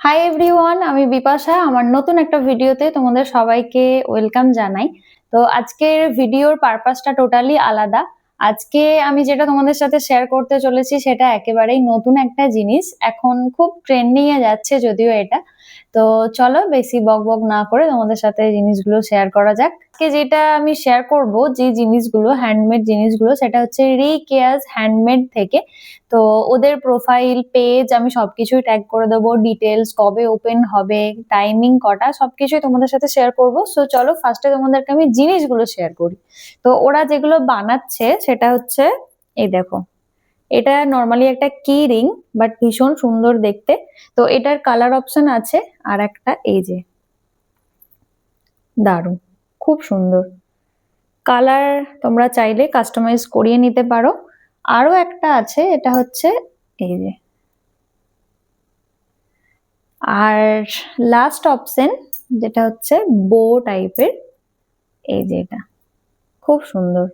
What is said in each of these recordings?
Hi everyone, আমি বিপাশা। আমার নতুন একটা ভিডিওতে তোমাদের সবাইকে ওয়েলকাম জানাই। তো আজকের ভিডিওর পারপাসটা টোটালি আলাদা। আজকে আমি যেটা তোমাদের সাথে শেয়ার করতে চলেছি সেটা একেবারেই নতুন একটা জিনিস। এখন খুব ট্রেন্ডিং এ যাচ্ছে যদিও এটা। তো চলো বেশি বকবক না করে তোমাদের সাথে জিনিসগুলো শেয়ার করা যাক। আজকে যেটা আমি শেয়ার করব, যে জিনিসগুলো হ্যান্ডমেড জিনিসগুলো, সেটা হচ্ছে রিকেয়াস হ্যান্ডমেড থেকে। তো ওদের প্রোফাইল পেজ আমি সবকিছুই ট্যাগ করে দেবো, ডিটেলস, কবে ওপেন হবে, টাইমিং কটা, সবকিছুই তোমাদের সাথে শেয়ার করব। সো চলো ফার্স্টে তোমাদেরকে আমি জিনিসগুলো শেয়ার করি। তো ওরা যেগুলো বানাচ্ছে সেটা হচ্ছে, এই দেখো, এটা নর্মালি একটা কি রিং, বাট ভীষণ সুন্দর দেখতে। তো এটার কালার অপশন আছে, আর একটা এই যে, দারুণ, খুব সুন্দর কালার। তোমরা চাইলে কাস্টমাইজ করিয়ে নিতে পারো। আরো একটা আছে, এটা হচ্ছে এই যে, আর লাস্ট অপশন যেটা হচ্ছে বো টাইপের, এই যে এটা খুব সুন্দর।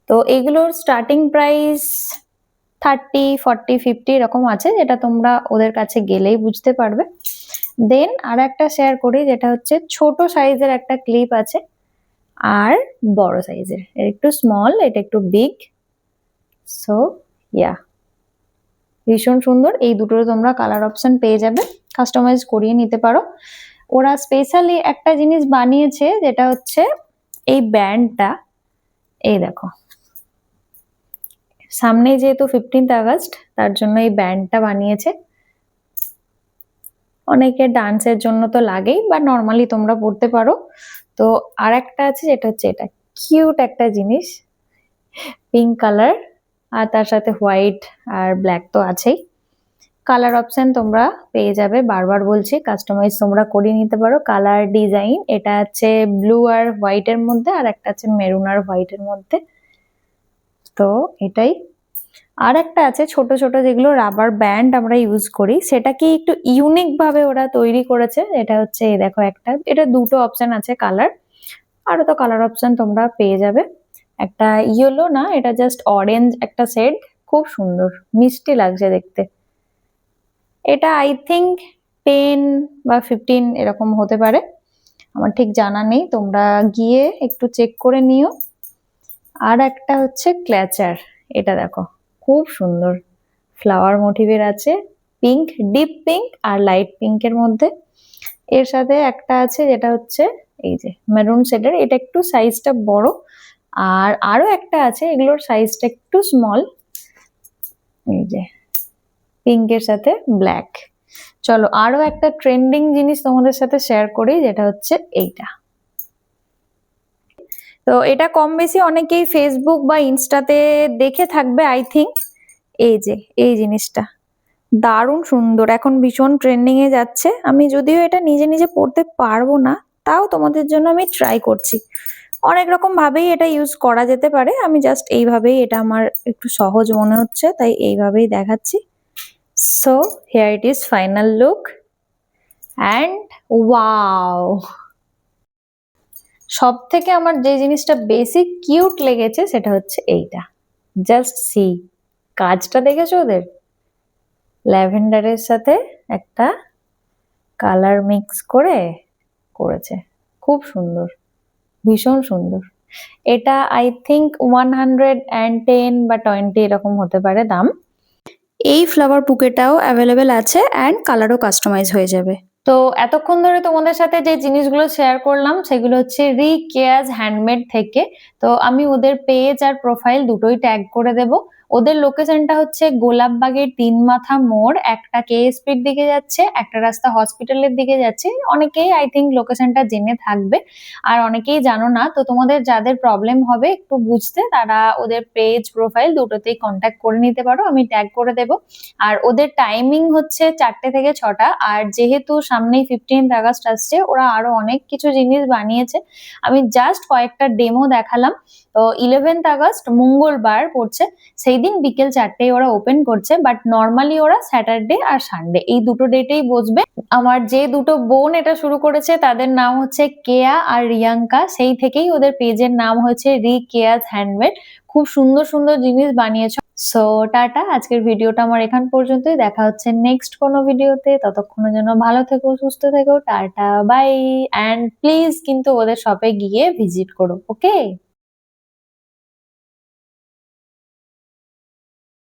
তো এগুলোর স্টার্টিং প্রাইস 30, 40, 50 এরকম আছে, যেটা তোমরা ওদের কাছে গেলেই বুঝতে পারবে। দেন আর একটা শেয়ার করি, যেটা হচ্ছে ছোট সাইজের একটা ক্লিপ আছে, আর বড় সাইজের। এটা একটু স্মল, এটা একটু বিগ। সো ইয়া, ভীষণ সুন্দর। এই দুটো তোমরা কালার অপশন পেয়ে যাবে, কাস্টমাইজ করিয়ে নিতে পারো। ওরা স্পেশালি একটা জিনিস বানিয়েছে, যেটা হচ্ছে এই ব্যান্ডটা। এই দেখো, সামনে যেহেতু 15th আগস্ট, তার জন্য এই ব্যান্ডটা বানিয়েছে। অনেকে ডান্সের জন্য তো লাগেই, বা নর্মালি তোমরা পড়তে পারো। তো আর একটা আছে, যেটা হচ্ছে এটা কিউট একটা জিনিস, পিঙ্ক কালার, আর তার সাথে হোয়াইট আর ব্ল্যাক তো আছেই। কালার অপশন তোমরা পেয়ে যাবে, বারবার বলছি, কাস্টমাইজ তোমরা করিয়ে নিতে পারো। কালার ডিজাইন এটা আছে ব্লু আর হোয়াইট এর মধ্যে, আর একটা আছে মেরুন আর হোয়াইট এর মধ্যে। তো এটাই। আর একটা আছে ছোট ছোট, যেগুলো রাবার ব্যান্ড আমরা ইউজ করি, সেটাকে একটু ইউনিক ভাবে ওরা তৈরি করেছে। এটা হচ্ছে এই দেখো, একটা, এটা দুটো অপশন আছে কালার। আরো তো কালার অপশন তোমরা পেয়ে যাবে। একটা ইয়েলো না, এটা জাস্ট অরেঞ্জ একটা শেড, খুব সুন্দর, মিষ্টি লাগছে দেখতে। এটা আই থিঙ্ক 10 বা 15 এরকম হতে পারে, আমার ঠিক জানা নেই, তোমরা গিয়ে একটু চেক করে নিও। আর একটা হচ্ছে ক্ল্যাচার, এটা দেখো, খুব সুন্দর ফ্লাওয়ার মোটিভের আছে, পিঙ্ক, ডিপ পিঙ্ক আর লাইট পিঙ্কের মধ্যে। এর সাথে একটা আছে, যেটা হচ্ছে এই যে মেরুন শেডের, এটা একটু সাইজটা বড়। আর আরো একটা আছে, এগুলোর সাইজটা একটু স্মল, এই যে পিঙ্কের সাথে ব্ল্যাক। চলো আরো একটা ট্রেন্ডিং জিনিস তোমাদের সাথে শেয়ার করি, যেটা হচ্ছে এইটা। তো এটা কম বেশি অনেকেই ফেসবুক বা ইনস্টাতে দেখে থাকবে আই থিঙ্ক। এই যে এই জিনিসটা দারুণ সুন্দর, এখন ভীষণ ট্রেন্ডিং এ যাচ্ছে। আমি যদিও এটা নিজে নিজে পড়তে পারবো না, তাও তোমাদের জন্য আমি ট্রাই করছি। অনেক রকম ভাবেই এটা ইউজ করা যেতে পারে, আমি জাস্ট এইভাবেই, এটা আমার একটু সহজ মনে হচ্ছে তাই এইভাবেই দেখাচ্ছি। So here it is final look, and wow, সব থেকে আমার যে জিনিসটা বেশি কিউট লেগেছে সেটা হচ্ছে এইটা। জাস্ট সি, কাজটা দেখেছো ওদের, ল্যাভেন্ডারের সাথে একটা কালার মিক্স করে করেছে, খুব সুন্দর, ভীষণ সুন্দর। এটা আই থিঙ্ক 110 বা 20 এরকম হতে পারে দাম। এই ফ্লাওয়ার বুকেটাও অ্যাভেলেবেল আছে, অ্যান্ড কালারও কাস্টমাইজ হয়ে যাবে। তো এতক্ষণ ধরে তোমাদের সাথে যে জিনিসগুলো শেয়ার করলাম সেগুলো হচ্ছে রিকেয়াস হ্যান্ডমেড থেকে। তো আমি ওদের পেজ আর প্রোফাইল দুটোই ট্যাগ করে দেব। ওদের লোকেশনটা হচ্ছে গোলাপবাগের 3 মাথা মোড়, একটা কেএসপির দিকে যাচ্ছে, একটা রাস্তা হসপিটালের দিকে যাচ্ছে। অনেকেই আই থিঙ্ক লোকেশনটা জেনে থাকবে, আর অনেকেই জানো না। তো তোমাদের যাদের প্রবলেম হবে একটু বুঝতে, তারা ওদের পেজ প্রোফাইল দুটোতেই কন্ট্যাক্ট করে নিতে পারো, আমি ট্যাগ করে দেবো। আর ওদের টাইমিং হচ্ছে 4টে থেকে 6টা। আর যেহেতু সামনেই 15th আগস্ট আসছে, ওরা আরো অনেক কিছু জিনিস বানিয়েছে, আমি জাস্ট কয়েকটা ডেমো দেখালাম। তো 11th আগস্ট মঙ্গলবার পড়ছে, সেই দিন বিকেল 4টেয় ওরা ওপেন করছে, বাট নর্মালি ওরা স্যাটারডে আর সানডে এই দুটো ডেটেই বসবে। আমার যে দুটো বোন এটা শুরু করেছে তাদের নাম হচ্ছে কেয়া আর রিয়াঙ্কা, সেই থেকেই ওদের পেজের নাম হচ্ছে রিকেয়াস হ্যান্ডমেড। খুব সুন্দর সুন্দর জিনিস বানিয়েছে। সো টাটা, আজকের ভিডিওটা আমার এখান পর্যন্তই। দেখা হচ্ছে নেক্সট কোনো ভিডিওতে। ততক্ষণের জন্য ভালো থেকো, সুস্থ থেকো। Tata, by. অ্যান্ড প্লিজ কিন্তু ওদের শপে গিয়ে ভিজিট করো, ওকে?